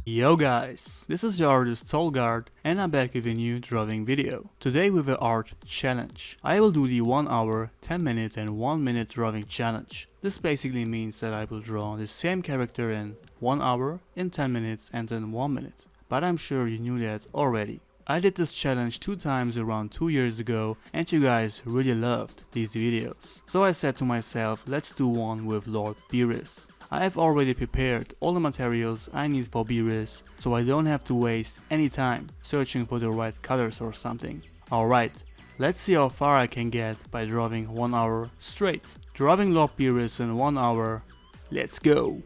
Yo guys, this is your artist Tolg and I'm back with a new drawing video. Today with an art challenge. I will do the 1 hour, 10 minutes and 1 minute drawing challenge. This basically means that I will draw the same character in 1 hour, in 10 minutes and in 1 minute. But I'm sure you knew that already. I did this challenge 2 times around 2 years ago and you guys really loved these videos. So I said to myself, let's do one with Lord Beerus. I have already prepared all the materials I need for Beerus, so I don't have to waste any time searching for the right colors or something. Alright, let's see how far I can get by drawing 1 hour straight. Drawing Lord Beerus in 1 hour, let's go!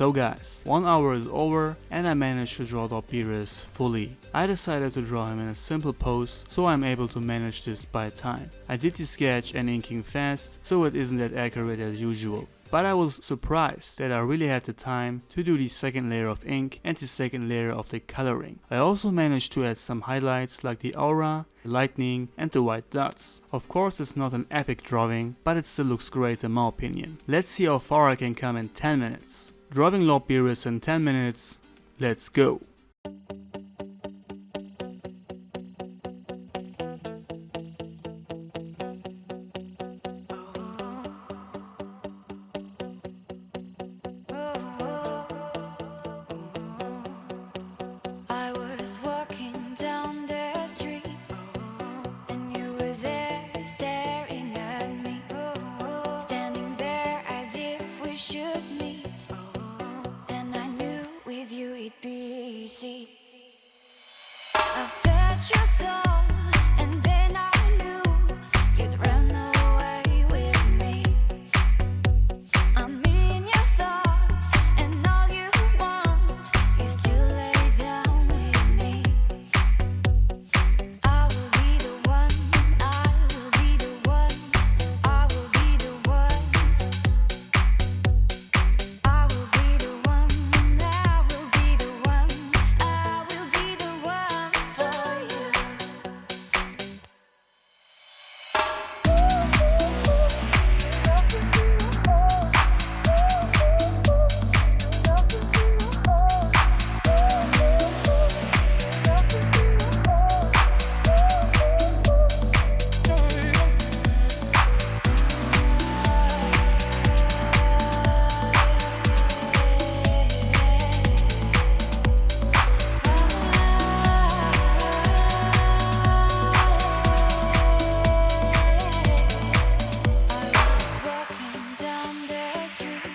So guys, 1 hour is over and I managed to draw Lord Beerus fully. I decided to draw him in a simple pose so I'm able to manage this by time. I did the sketch and inking fast so it isn't that accurate as usual. But I was surprised that I really had the time to do the second layer of ink and the second layer of the coloring. I also managed to add some highlights like the aura, the lightning and the white dots. Of course it's not an epic drawing, but it still looks great in my opinion. Let's see how far I can come in 10 minutes. Drawing Lord Beerus in 10 minutes, let's go! Walking down the street and you were there staring at me, standing there as if we should meet, and I knew with you it'd be easy. I've touched your soul and then I knew you'd run away with me. I'm in your thoughts and all you want is to lay down with me. I will be the one, I will be the one, I will be the one, I will be the one, I will be the one, I will be the one for you. Walking down the street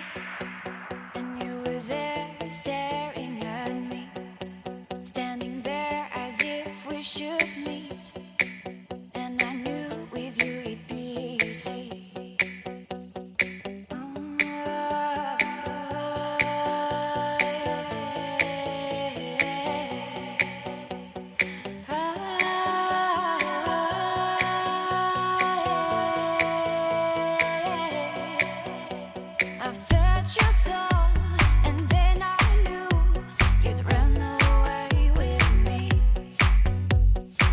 and you were there staring at me, standing there as if we should meet, and I knew with you it'd be easy. I've touched your soul and then I knew you'd run away with me.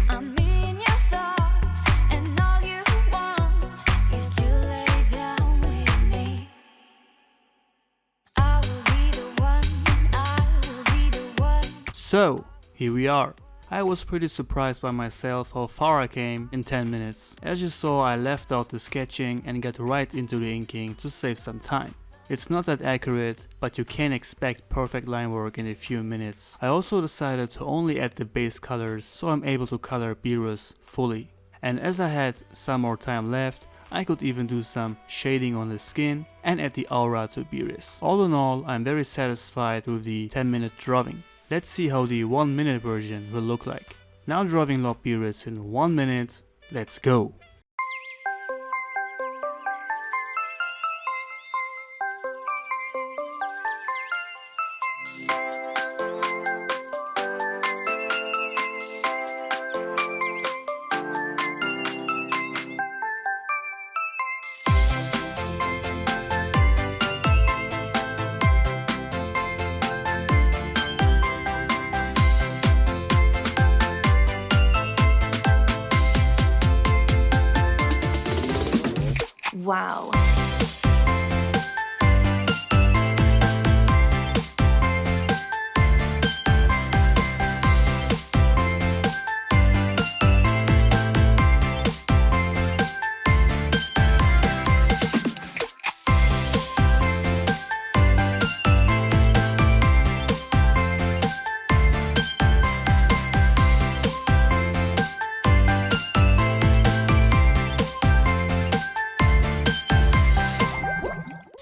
I'm in your thoughts and all you want is to lay down with me. I will be the one, I will be the one. So, here we are. I was pretty surprised by myself how far I came in 10 minutes. As you saw, I left out the sketching and got right into the inking to save some time. It's not that accurate, but you can expect perfect line work in a few minutes. I also decided to only add the base colors so I'm able to color Beerus fully. And as I had some more time left, I could even do some shading on the skin and add the aura to Beerus. All in all, I'm very satisfied with the 10-minute drawing. Let's see how the 1-minute version will look like. Now drawing Lord Beerus in 1 minute, let's go! Wow.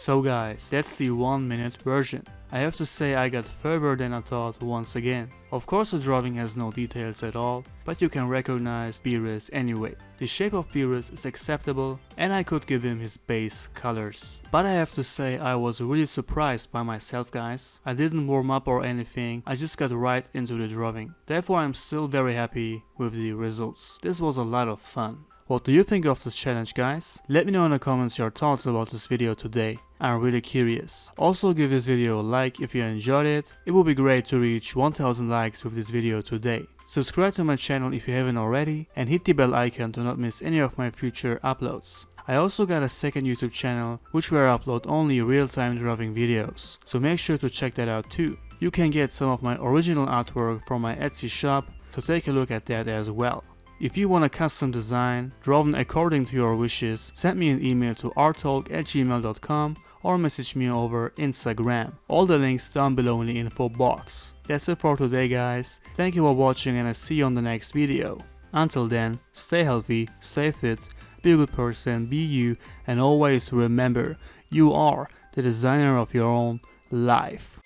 So guys, that's the 1-minute version. I have to say I got further than I thought once again. Of course the drawing has no details at all, but you can recognize Beerus anyway. The shape of Beerus is acceptable and I could give him his base colors. But I have to say I was really surprised by myself guys. I didn't warm up or anything, I just got right into the drawing. Therefore I'm still very happy with the results. This was a lot of fun. What do you think of this challenge guys? Let me know in the comments your thoughts about this video today. I'm really curious. Also give this video a like if you enjoyed it. It would be great to reach 1000 likes with this video today. Subscribe to my channel if you haven't already and hit the bell icon to not miss any of my future uploads. I also got a second YouTube channel which where I upload only real-time drawing videos, so make sure to check that out too. You can get some of my original artwork from my Etsy shop, so take a look at that as well. If you want a custom design, drawn according to your wishes, send me an email to arttolg@gmail.com or message me over Instagram. All the links down below in the info box. That's it for today guys. Thank you for watching and I see you on the next video. Until then, stay healthy, stay fit, be a good person, be you, and always remember, you are the designer of your own life.